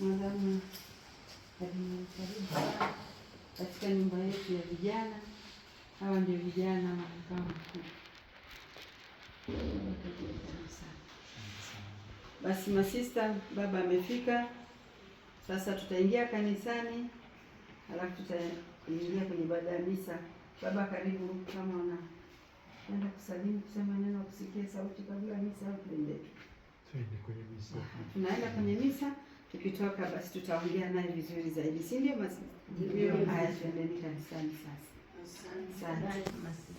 Madam, karibu katika nyumba yetu ya vijana. Hawa ndio vijana wa makao makuu. Basi masista, baba amefika. Sasa tutaingia kanisani, alafu tutaingia kwenye ibada ya misa. Baba karibu, kama unaenda kusalimu, kusema neno, kusikia sauti kabla misa au tuende. Tuende kwenye misa. Tunaenda kwenye misa, tukitoka basi tutaongea naye vizuri zaidi. Si ndio masista? Ndio. Haya, tuendeni kanisani sasa. Asante masista.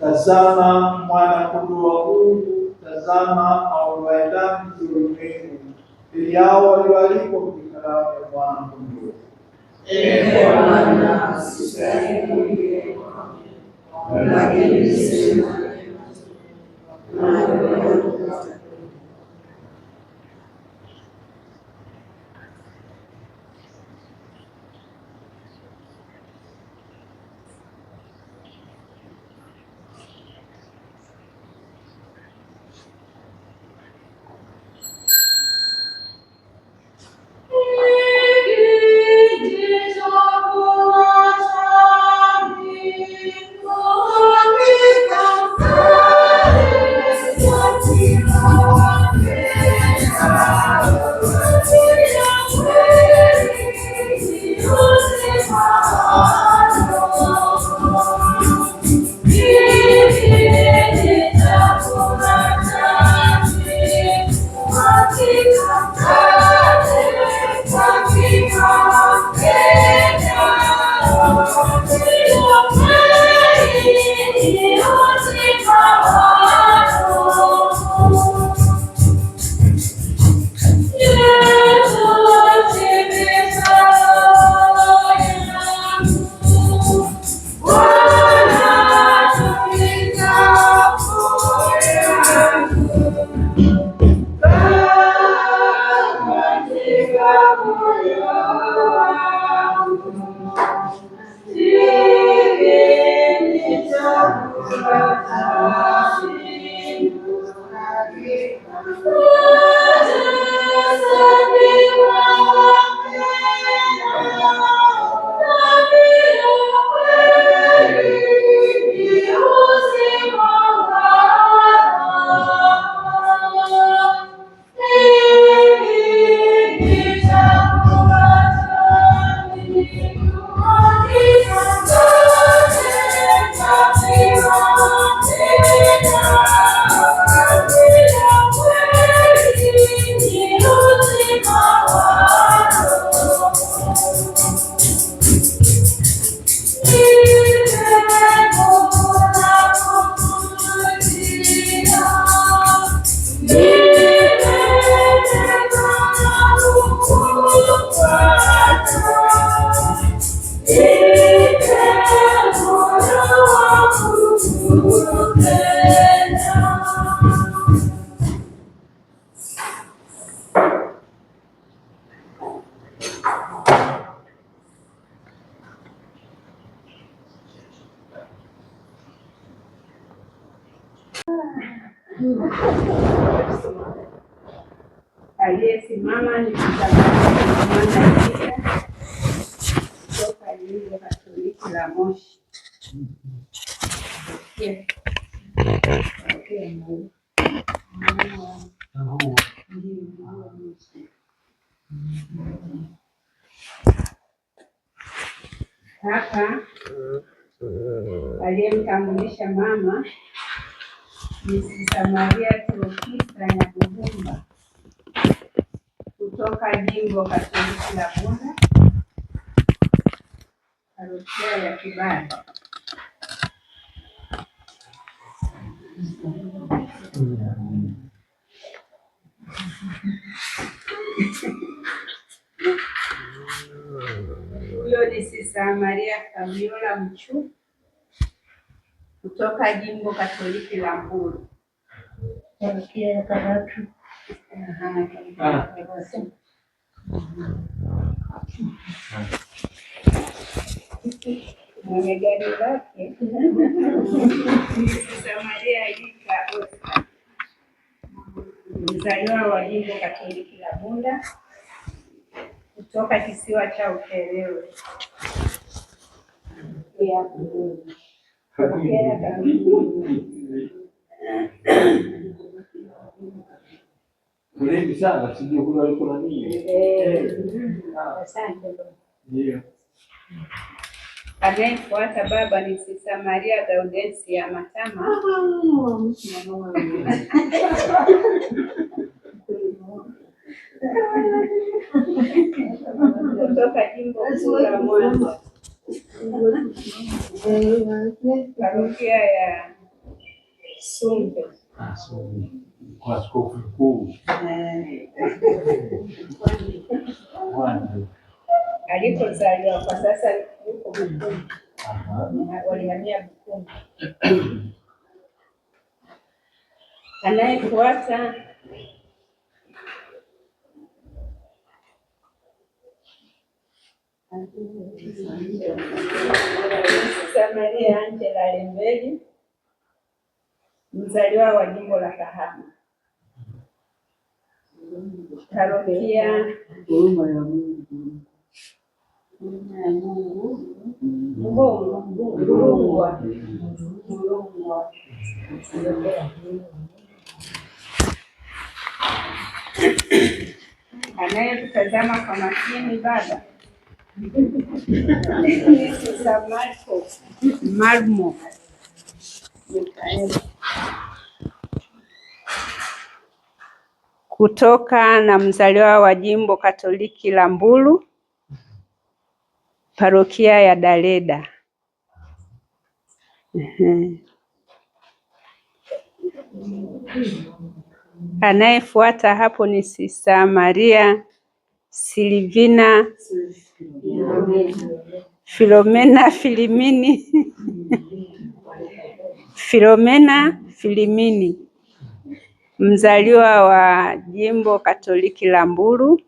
Tazama mwana-kondoo wa Mungu, tazama aondoaye dhambi za ulimwengu. Heri hao walioalikwa kwenye karamu ya mwana-kondoo. Ee Bwana, sistahili kuingia kwako, lakini sema aliyesimama ni mtazamaji kutoka Jimbo Katoliki la Moshi. Okay. Hapa aliyemtambulisha mama ni Sista Maria Theofista Nyakugumba kutoka Jimbo Katoliki la Bunda, Parokia ya Kibada. Huyo ni Sista Maria Fabiola Mchu kutoka Jimbo Katoliki la Mbulu, Parokia ya Karatu. Mwenye gari lake Sista Maria Ika Oscar, mzaliwa wa Jimbo Katoliki la Bunda kutoka kisiwa cha Ukerewe. Mrefu sana, sijui kuna yuko na nini. Asante. Ndio. Anayefuata baba ni Sista Maria Gaudensia Matama kutoka Jimbo Kuu la Mwanza, Parokia ya Sumbe. Kwa askofu mkuu. Alipozaliwa kwa sasa yuko Bukumbi. Walihamia Bukumbi. Anayefuata Sista Maria Angela Lembeli, mzaliwa wa Jimbo la Kahama, Parokia Rungwa. Anayetutazama kwa makini baba ni Sista Marmo kutoka na mzaliwa wa Jimbo Katoliki la Mbulu, Parokia ya Daleda. Anayefuata hapo ni Sista Maria Silvina Filomena Filimini, mzaliwa wa Jimbo Katoliki la Mbulu,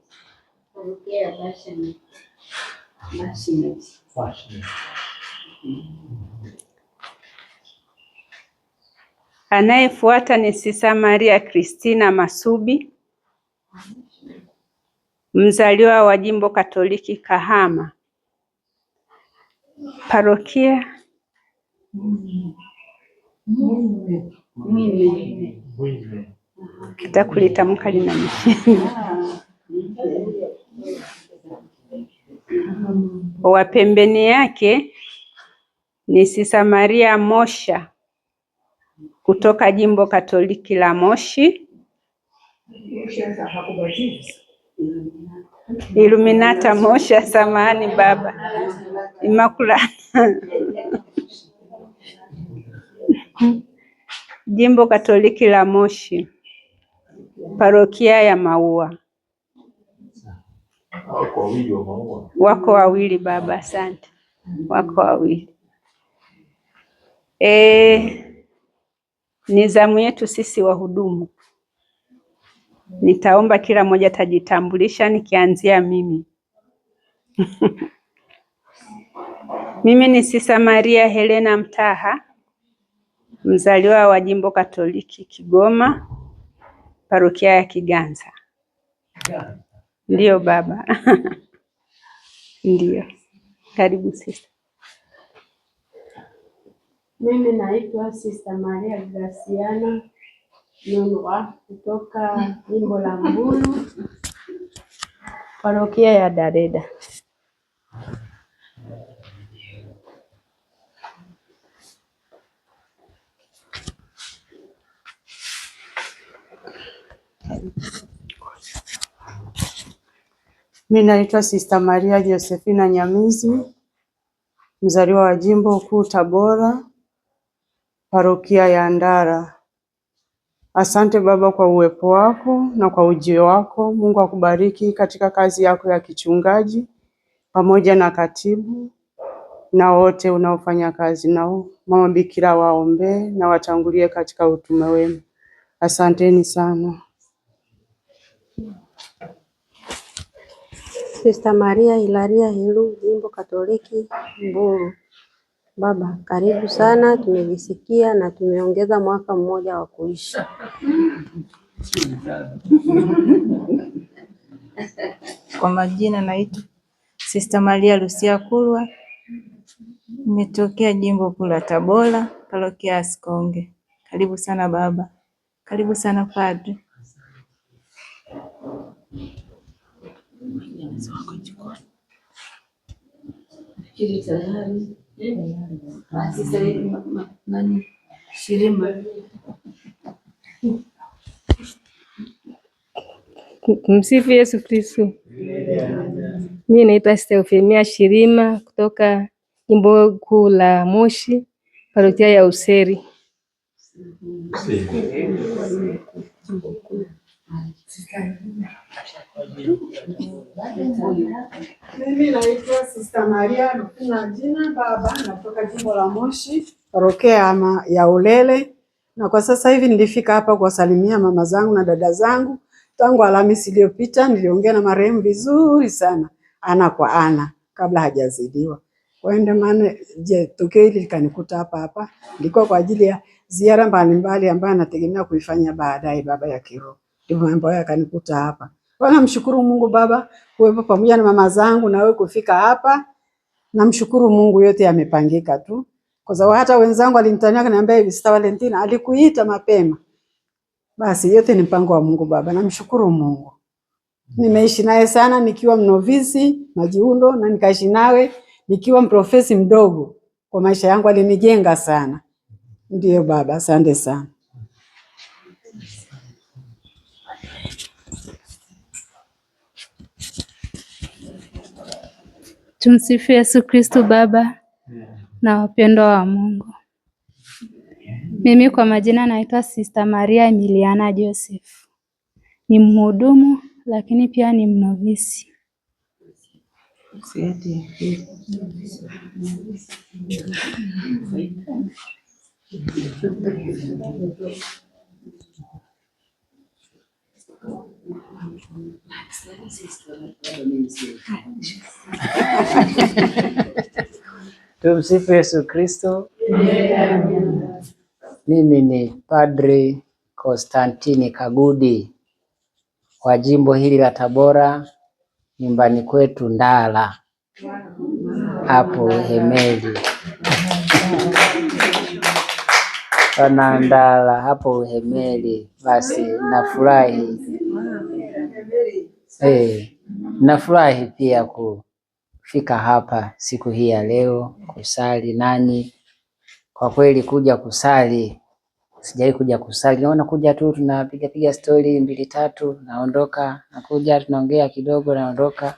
Anayefuata ni Sista Maria Kristina Masubi, mzaliwa wa Jimbo Katoliki Kahama, Parokia kitakulitamka lina misheni. Wa pembeni yake ni Sista Maria Mosha kutoka Jimbo Katoliki la Moshi, Iluminata Mosha, samahani baba, Immaculata Jimbo Katoliki la Moshi, Parokia ya Maua. Wako wawili baba, asante. Wako wawili. Ni zamu yetu sisi wahudumu. Nitaomba kila mmoja tajitambulisha nikianzia mimi. Mimi ni Sista Maria Helena Mtaha, mzaliwa wa Jimbo Katoliki Kigoma, Parokia ya Kiganza. Ndiyo baba. Ndiyo. Karibu sista. Mimi naitwa Sista Maria Graciana Nunua kutoka jimbo la Mbulu, parokia ya Dareda. Mimi naitwa Sister Maria Josephina Nyamizi, mzaliwa wa Jimbo Kuu Tabora, parokia ya Ndara. Asante Baba kwa uwepo wako na kwa ujio wako. Mungu akubariki katika kazi yako ya kichungaji, pamoja na katibu na wote unaofanya kazi nao. Mama Bikira waombee na watangulie katika utume wenu. Asanteni sana. Sister Maria Hilaria Hilu, Jimbo Katoliki Mbulu. Baba, karibu sana, tumevisikia na tumeongeza mwaka mmoja wa kuishi. Kwa majina naitwa Sister Maria Lucia Kulwa, nimetokea Jimbo Kuu la Tabora, parokia ya Sikonge. Karibu sana baba, karibu sana padre. Msifu Yesu Kristo. Mimi naitwa Sister Eufemia Shirima kutoka Jimbo Kuu la Moshi, parokia ya Useri. Mimi naitwa Sister Maria Rufina Jina Baba, natoka Jimbo la Moshi, parokia ya Ulele, na kwa sasa hivi nilifika hapa kuwasalimia mama zangu na dada zangu. Tangu Alhamisi iliyopita niliongea na marehemu vizuri sana, ana kwa ana, kabla hajazidiwa. Kwa hiyo ndio maana tukio hili likanikuta hapa. Nilikuwa kwa ajili ya ziara mbalimbali ambayo nategemea kuifanya baadaye, baba ya kiroho. Ndio mambo haya yakanikuta hapa. Namshukuru Mungu Baba kuwepo pamoja na mama zangu na wewe kufika hapa. Namshukuru Mungu, yote yamepangika tu. Kwa sababu hata wenzangu walinitania kaniambia hivi, Sister Valentina alikuita mapema. Basi yote ni mpango wa Mungu Baba. Namshukuru Mungu. Nimeishi naye sana nikiwa mnovisi Majiundo, na nikaishi nawe nikiwa mprofesi mdogo. Kwa maisha yangu alinijenga sana. Ndiyo Baba, asante sana. Tumsifu Yesu Kristo. Baba na wapendwa wa Mungu. Mimi kwa majina naitwa Sister Maria Emiliana Joseph. Ni mhudumu lakini pia ni mnovisi. Tumsifu Yesu Kristo. Mimi ni Padre Konstantini Kagudi wa jimbo hili la Tabora, nyumbani kwetu Ndala hapo Uhemeli. Pana Ndala hapo Uhemeli. Basi nafurahi nafurahi pia kufika hapa siku hii ya leo kusali nanyi. Kwa kweli kuja kusali, sijawahi kuja kusali. Naona kuja tu tunapiga story 2-3 naondoka, nakuja tunaongea kidogo naondoka.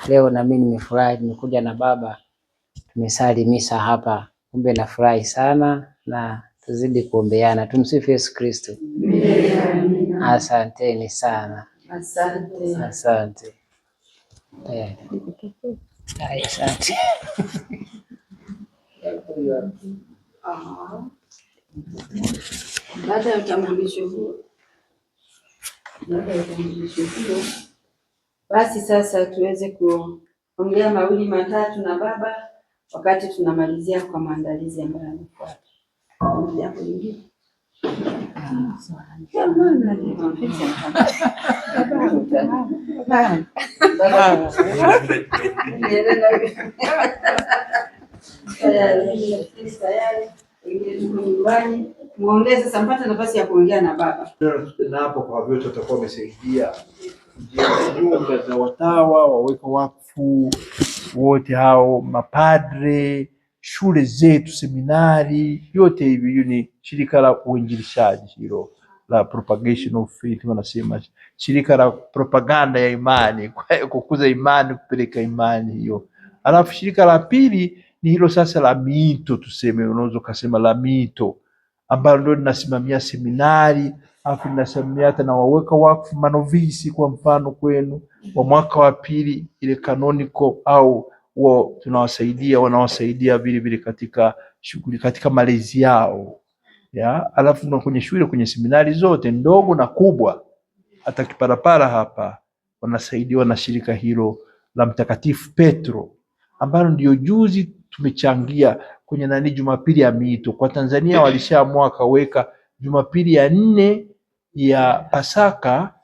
Leo na mimi nimefurahi, nimekuja na baba tumesali misa hapa. Kumbe nafurahi sana na tuzidi kuombeana. Tumsifu Yesu Kristo. Asanteni sana. Asante. Asante. Asante. Baada ya utambulisho huo, basi sasa tuweze kuongea mawili matatu na baba wakati tunamalizia kwa maandalizi ambayo yanafuata. Jambo lingine. Nyumbani muongee sasa, mpate nafasi ya kuongea na baba. Na hapo kwa vyote watakuwa wamesaidia nyumba za watawa, waweka wakfu wote hao, mapadre, shule zetu, seminari, yote hivi. Hiyo ni shirika la uinjilishaji hilo la propagation of faith, wanasema shirika la propaganda ya imani, kukuza imani, kupeleka imani hiyo. Alafu shirika la pili ni hilo sasa la miito, tuseme, unaweza kusema la miito, ambalo ndio linasimamia seminari, alafu linasimamia hata na waweka wakfu manovisi, kwa mfano kwenu wa mwaka wa pili ile canonical, au wanawasaidia vile vile katika shughuli, katika malezi yao ya. Alafu na kwenye shule, kwenye seminari zote ndogo na kubwa, hata Kiparapara hapa wanasaidiwa na shirika hilo la Mtakatifu Petro, ambalo ndio juzi tumechangia kwenye Jumapili ya miito. Kwa Tanzania walishaamua kaweka Jumapili ya 4 ya Pasaka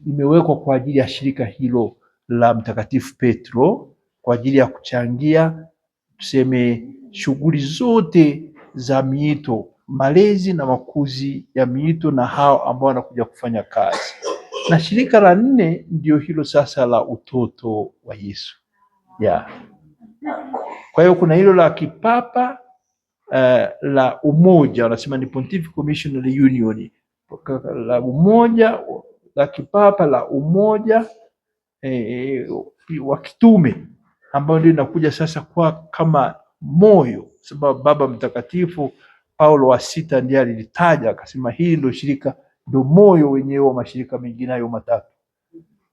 imewekwa kwa ajili ya shirika hilo la Mtakatifu Petro, kwa ajili ya kuchangia tuseme shughuli zote za miito, malezi na makuzi ya miito na hao ambao wanakuja kufanya kazi. Na shirika la 4 ndio hilo sasa la utoto wa Yesu ya. Kwa hiyo kuna hilo la kipapa la umoja, wanasema ni Pontifical Missionary Union, la umoja la kipapa la umoja wa kitume, ambao ndio inakuja sasa kwa kama moyo, sababu Baba Mtakatifu Paulo wa 6 ndiye alilitaja akasema hii ndio shirika, ndio moyo wenyewe wa mashirika mengine hayo matatu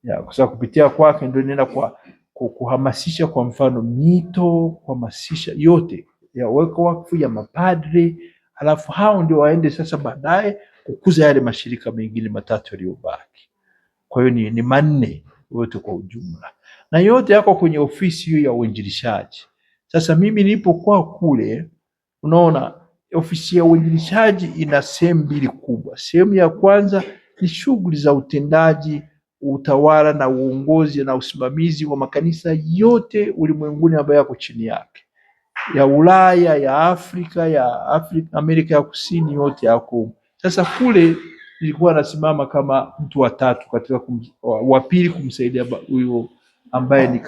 ya, kwa sababu kupitia kwake ndio inaenda kwa kuhamasisha, kwa mfano mito, kuhamasisha yote ya weka wakfu ya mapadre, halafu hao ndio waende sasa baadaye kukuza yale mashirika mengine matatu yaliyobaki. Kwa hiyo ni manne yote kwa ujumla, na yote yako kwenye ofisi hiyo ya uinjilishaji. Sasa mimi nilipokuwa kule, unaona ofisi ya uinjilishaji ina sehemu mbili kubwa. Sehemu ya kwanza ni shughuli za utendaji, utawala na uongozi na usimamizi wa makanisa yote ulimwenguni ambayo yako chini yake, ya Ulaya, ya Afrika, Amerika ya Kusini, yote yako. Sasa kule nilikuwa nasimama kama mtu wa tatu katika wa pili kumsaidia huyo ambaye ni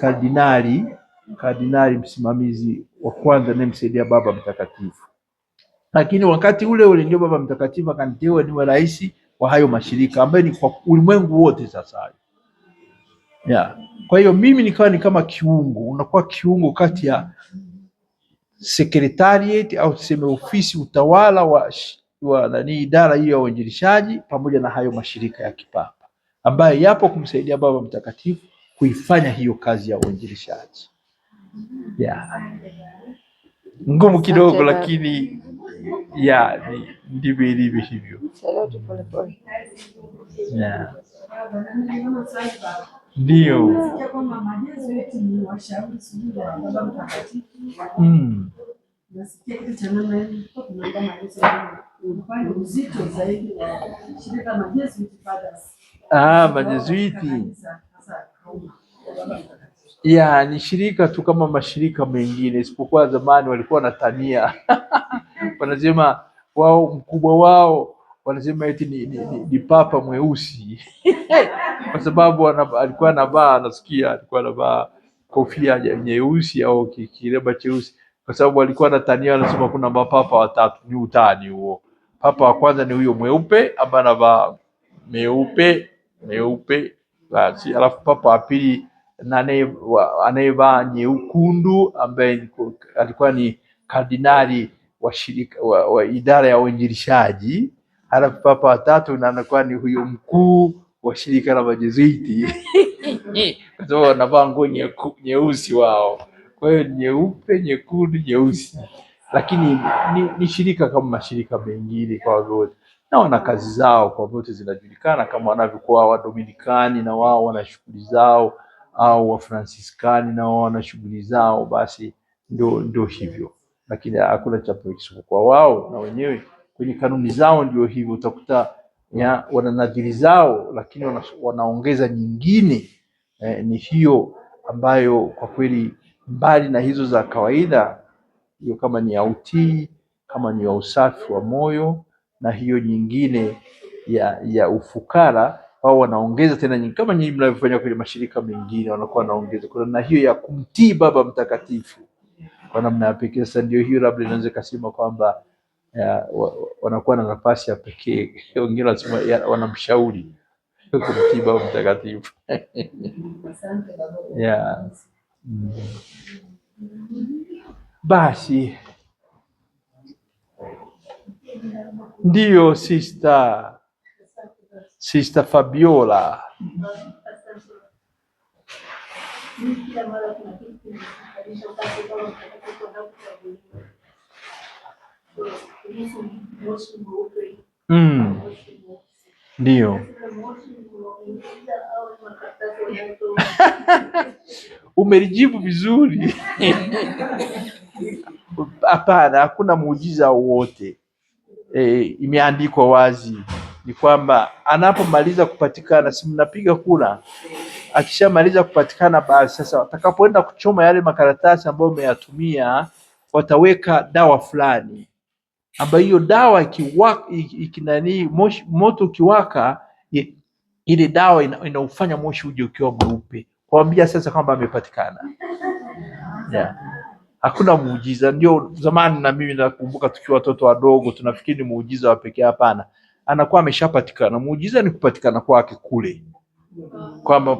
kardinali msimamizi wa kwanza, naye msaidia Baba Mtakatifu. Lakini wakati ule ndio Baba Mtakatifu akaniteua niwe rais wa hayo mashirika ambayo ni kwa ulimwengu wote sasa ya. Kwa hiyo mimi nikawa ni kama kiungo, unakuwa kiungo kati ya secretariat au tuseme ofisi utawala wa idara hiyo ya uinjilishaji pamoja na hayo mashirika ya kipapa ambayo yapo kumsaidia Baba Mtakatifu kuifanya hiyo kazi ya uinjilishaji ya. Ngumu kidogo, lakini ya ndivyo ilivyo hivyo. Yeah. Ndio. Majezuiti ya ni shirika tu kama mashirika mengine, isipokuwa zamani walikuwa wanatania wanasema wao mkubwa wao wanasema eti ni papa mweusi kwa sababu alikuwa anavaa, nasikia alikuwa anavaa kofia nyeusi au kireba cheusi, kwa sababu alikuwa anatania, anasema kuna mapapa watatu. Ni utani huo. Papa wa kwanza ni huyo mweupe ambaye anavaa meupe basi, alafu papa wa pili anayevaa nyekundu ambaye alikuwa ni kardinali wa shirika wa idara ya uinjilishaji, halafu papa wa tatu anakuwa ni huyo mkuu wa shirika la majezuiti kwa sababu wanavaa nguo nyeusi wao. Kwa hiyo nyeupe, nyekundu, nyeusi, lakini ni shirika kama mashirika mengine kwa wote, na wana kazi zao kwa wote zinajulikana, kama wanavyokuwa Wadominikani na wao wana shughuli zao, au Wafransiskani na wao wana shughuli zao. Basi ndio hivyo, lakini hakuna cha kwa wao, na wenyewe kwenye kanuni zao ndio hivyo. Utakuta wana nadhiri zao, lakini wanaongeza nyingine ni hiyo ambayo kwa kweli mbali na hizo za kawaida, hiyo kama ni ya utii, kama ni ya usafi wa moyo, na hiyo nyingine ya ufukara wao wanaongeza tena nyingine, kama nyinyi mnavyofanya kwenye mashirika mengine, wanakuwa wanaongeza. Kuna na hiyo ya kumtii Baba Mtakatifu kwa namna ya pekee. Sasa ndio hiyo labda inaweza kusema kwamba wanakuwa na nafasi ya pekee. Wengine wanasema wanamshauri kumtii Baba Mtakatifu. Yeah. Basi ndiyo Sister Fabiola. Ndiyo. Umelijibu vizuri. Hapana, hakuna muujiza wowote. Imeandikwa wazi ni kwamba anapomaliza kupatikana, si mnapiga kura, akishamaliza kupatikana, basi sasa watakapoenda kuchoma yale makaratasi ambayo umeyatumia, wataweka dawa fulani ambayo hiyo dawa ikinani moto ukiwaka, ile dawa inaufanya moshi uje ukiwa mweupe, kuambia sasa kwamba amepatikana. Yeah. Hakuna muujiza. Ndio zamani na mimi nakumbuka tukiwa watoto wadogo tunafikiri ni muujiza wa pekee. Hapana, anakuwa ameshapatikana. Muujiza ni kupatikana kwake kule, kwamba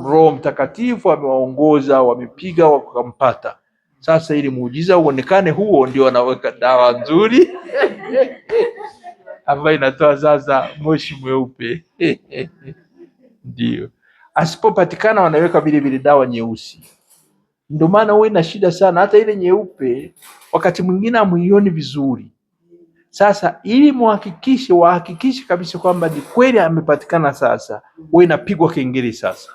Roho Mtakatifu amewaongoza, wamepiga wakampata. Sasa ili muujiza uonekane, huo ndio anaweka dawa nzuri ambayo inatoa sasa moshi mweupe. Ndio. Asipopatikana wanaweka vile dawa nyeusi. Ndio maana wewe ina shida sana, hata ile nyeupe wakati mwingine hamuioni vizuri. Sasa ili wahakikishe kabisa kwamba ni kweli amepatikana, sasa wewe inapigwa kengele sasa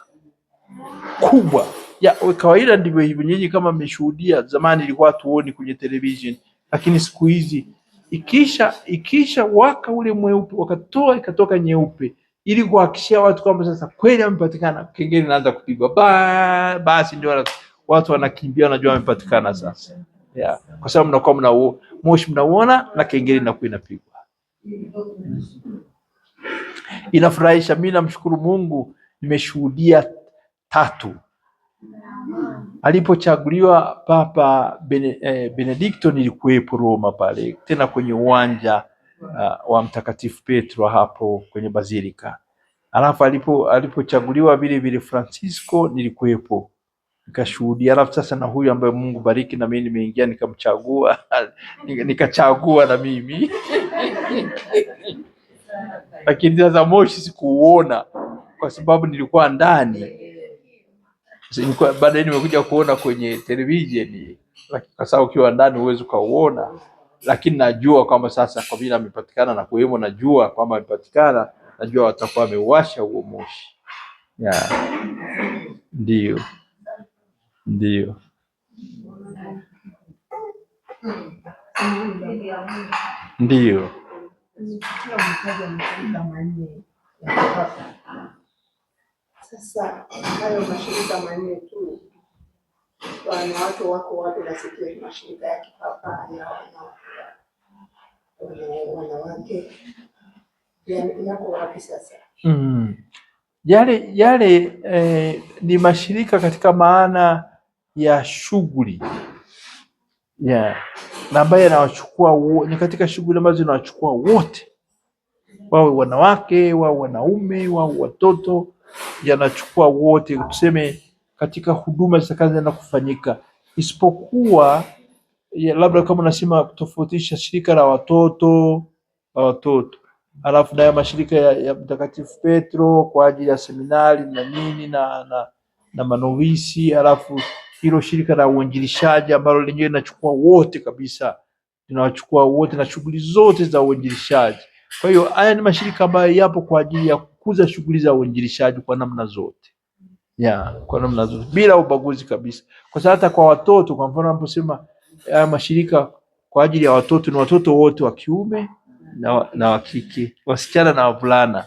kubwa. Ya kawaida ndivyo hivyo, nyinyi kama mmeshuhudia, zamani ilikuwa tuoni kwenye television, lakini siku hizi ikisha waka ule mweupe ikatoka nyeupe, ili kuhakikishia watu kwamba sasa kweli amepatikana, kengele inaanza kupigwa. Basi ndio watu wanakimbia, wanajua amepatikana sasa. Yeah. Kwa sababu mnakuwa moshi mnauona na kengele inakuwa inapigwa. Inafurahisha. Mimi namshukuru Mungu, nimeshuhudia 3. Alipochaguliwa Papa Benedikto nilikuwepo Roma pale, tena kwenye uwanja wa Mtakatifu Petro hapo kwenye Bazilika. Alafu alipochaguliwa vile Francisco nilikuwepo nikashuhudia. Alafu sasa na huyu ambaye Mungu bariki, na mimi nimeingia nikamchagua nikachagua na mimi lakini sasa moshi sikuuona kwa sababu nilikuwa ndani. Baadaye nimekuja kuona kwenye television, kwa sababu ukiwa ndani huwezi kuuona, lakini najua kwamba sasa kwa vile amepatikana na kuwemo, najua kwamba amepatikana, najua watakuwa wameuasha huo moshi. Yeah. Ndio. Sasa hayo mashirika manne tu, watu wako wapi? Nasikia mashirika ya kipapa ya wanawake yako wapi sasa? Yale ni mashirika katika maana ya shughuli, na ambaye yanawachukua ni katika shughuli ambazo zinawachukua wote, wawe wanawake, wawe wanaume, wawe watoto, yanachukua wote, tuseme katika huduma zitakazoenda kufanyika, isipokuwa labda kama unasema kutofautisha shirika la watoto alafu nayo mashirika ya Mtakatifu Petro kwa ajili ya seminari na nini na manovisi, alafu hilo shirika la uinjilishaji ambalo lenyewe linachukua wote kabisa, linawachukua wote na shughuli zote za uinjilishaji. Kwa hiyo haya ni mashirika ambayo yapo kwa ajili ya kukuza shughuli za uinjilishaji kwa namna zote. Kwa namna zote bila ubaguzi kabisa. Kwa sababu hata kwa watoto, kwa mfano naposema haya mashirika kwa ajili ya watoto, ni watoto wote wa kiume na wa kike, wasichana na wavulana.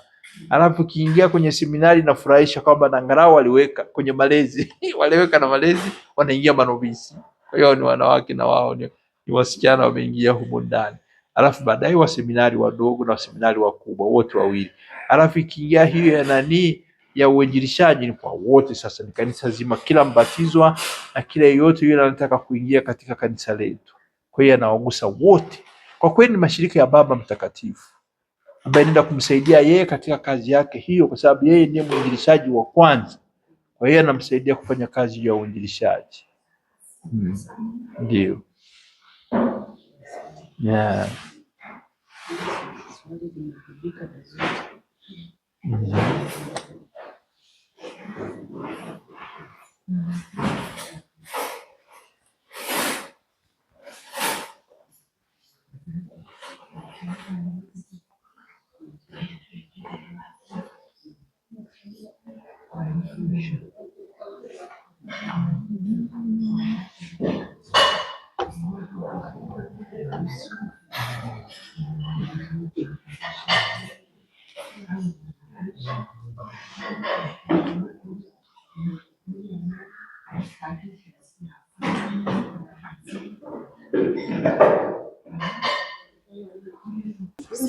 Alafu kiingia kwenye seminari nafurahisha kwamba angalau waliweka kwenye malezi waliweka na malezi, wanaingia manovisi. Kwa hiyo ni wanawake na wao ni wasichana wameingia humo ndani. alafu baadaye waseminari wadogo na waseminari wakubwa wote wawili, alafu ikiingia hiyo ya nani ya uinjilishaji ni kwa wote. Sasa ni kanisa zima, kila mbatizwa na kila yeyote yule anataka kuingia katika kanisa letu. Kwa hiyo anawagusa wote. Kwa kweli ni mashirika ya Baba Mtakatifu ambaye nenda kumsaidia yeye katika kazi yake hiyo, kwa sababu yeye ndiye mwinjilishaji wa kwanza. Kwa hiyo anamsaidia kufanya kazi ya uinjilishaji. Ndio. Yeah.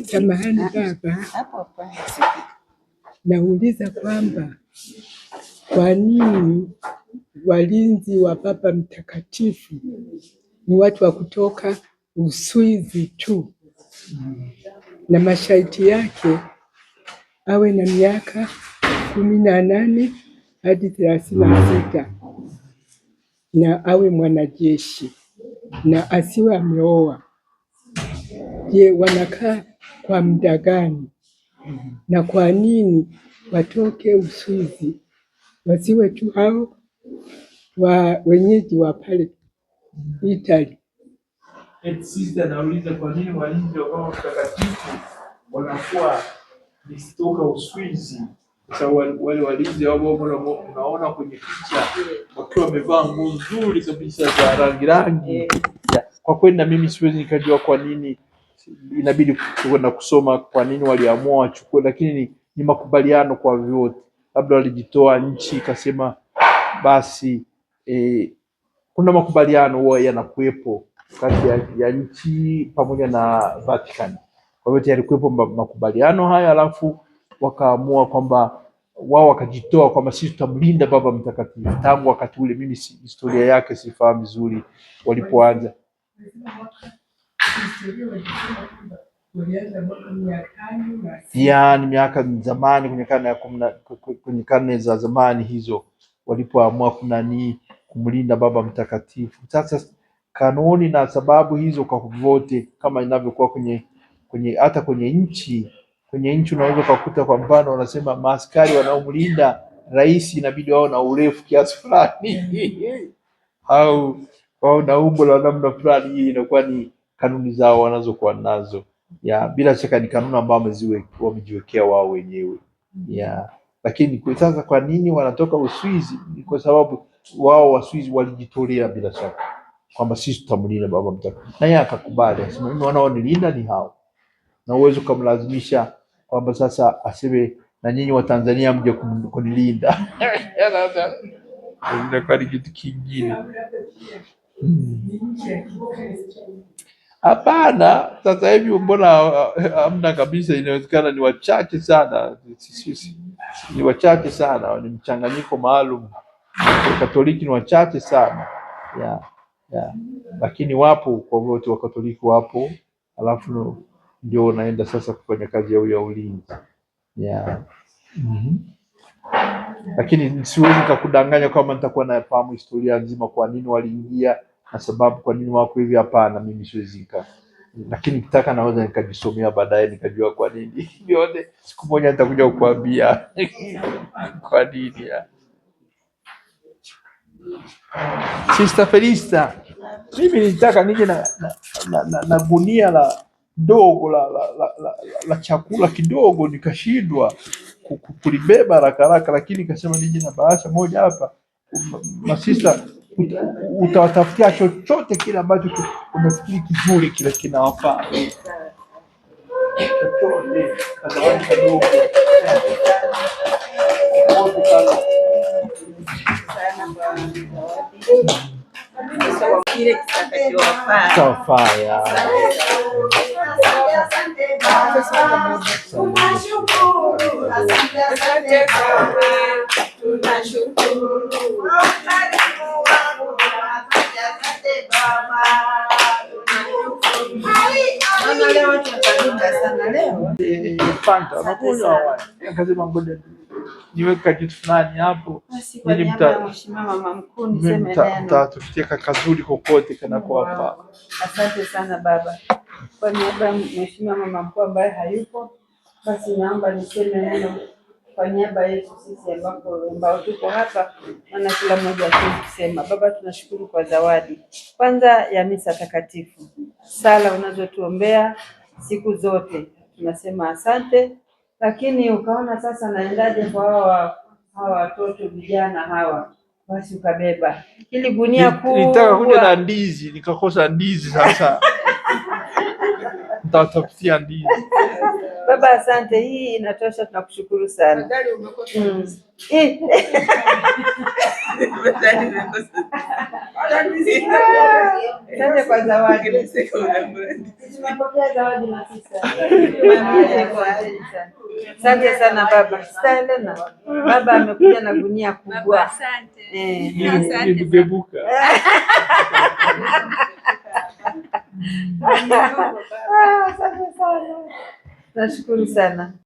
Samahani baba, nauliza kwamba kwa nini walinzi wa Baba Mtakatifu ni watu wa kutoka Uswizi tu, na masharti yake awe na miaka 18 hadi 36 na awe mwanajeshi na asiwe ameoa. Je, wanakaa kwa muda gani? Na kwa nini watoke Uswizi, wasiwe tu hao wenyeji wa pale Italy? Sister nauliza kwa nini walinzi wa Baba Mtakatifu wanakuwa kutoka Uswizi? Sababu wale walinzi ambao unaona kwenye picha wakiwa wamevaa nguo nzuri kabisa za rangi. Kwa kweli na mimi siwezi nikajua kwa nini, inabidi kwenda kusoma kwa nini waliamua wachukue, lakini ni makubaliano kwa vyote. Labda walijitoa nchi ikasema basi kuna makubaliano huwa yanakuwepo kati ya nchi pamoja na Vatican. Kwa hivyo yalikuwepo makubaliano haya, alafu wakaamua kwamba wao wakajitoa kwamba sisi tutamlinda Baba Mtakatifu. Tangu wakati ule mimi historia yake sifahamu vizuri walipoanza. Ni miaka zamani, kwenye karne za zamani hizo walipoamua kumlinda Baba Mtakatifu. Sasa kanuni na sababu hizo kwa vote, kama inavyokuwa hata kwenye nchi unaweza kukuta kwa mfano wanasema maaskari wanaomlinda rais inabidi wao na urefu kiasi fulani au na umbo la namna fulani. Hii inakuwa ni kanuni zao wanazokuwa nazo. Bila shaka ni kanuni ambazo wamejiwekea wao wenyewe. Lakini sasa kwa nini wanatoka Uswizi? Ni kwa sababu wao Waswizi walijitolea bila shaka kwamba sisi tutamlinda Baba Mtakatifu. Na yeye akakubali, akasema mimi wanaonilinda ni hao. Na uwezo kumlazimisha kwamba sasa aseme na nyinyi wa Tanzania mje kunilinda. Inakuwa ni kitu kingine. Hapana, sasa hivi mbona hamna kabisa? Inawezekana ni wachache sana, ni wachache sana, ni mchanganyiko maalum. Katoliki ni wachache sana. Lakini wapo kwa wote, wa Katoliki wapo, alafu ndio unaenda sasa kufanya kazi ya ulinzi. Lakini siwezi kukudanganya kama nitakuwa nafahamu historia nzima kwa nini waliingia na sababu kwa nini wako hivi. Hapana, mimi siwezi lakini nikitaka naweza nikajisomea baadaye nikajua kwa nini. Yote siku moja nitakuja kukuambia kwa nini. Sister Felista, mimi nilitaka nije na gunia la dogo la chakula kidogo, nikashindwa kulibeba haraka, lakini nikasema nije na bahasha moja hapa. Masista, utawatafutia chochote kile ambacho unafikiri kizuri, kile kinawafaa. Chochote kidogo. Tunashukuru, asante Baba, tunashukuru. Asante Baba, tunashukuru. Leo watu watalinda sana leo. Fanta unakunywa? Akasema ngoja niweka kitu fulani hapo ili mheshimiwa mama mkuu niseme neno. Mtatufikia kazuri kokote kanako hapa. Asante sana baba. Kwa niaba ya mheshimiwa mama mkuu ambaye hayupo, basi naomba niseme neno kwa niaba yetu sisi ambao tuko hapa, na kila mmoja kusema. Baba, tunashukuru kwa zawadi kwanza ya misa takatifu, sala unazotuombea siku zote, tunasema asante. Lakini ukaona sasa naendaje kwa hawa watoto vijana hawa, basi ukabeba ili gunia kubwa. Nitaka kuja na ndizi nikakosa ndizi, sasa nitatafutia ndizi. Baba asante, hii inatosha, tunakushukuru sana. Asante kwa zawadi. Tumepokea zawadi na sisi. Asante sana baba. Helena, baba amekuja na gunia kubwa. Asante. Asante sana. Nashukuru sana.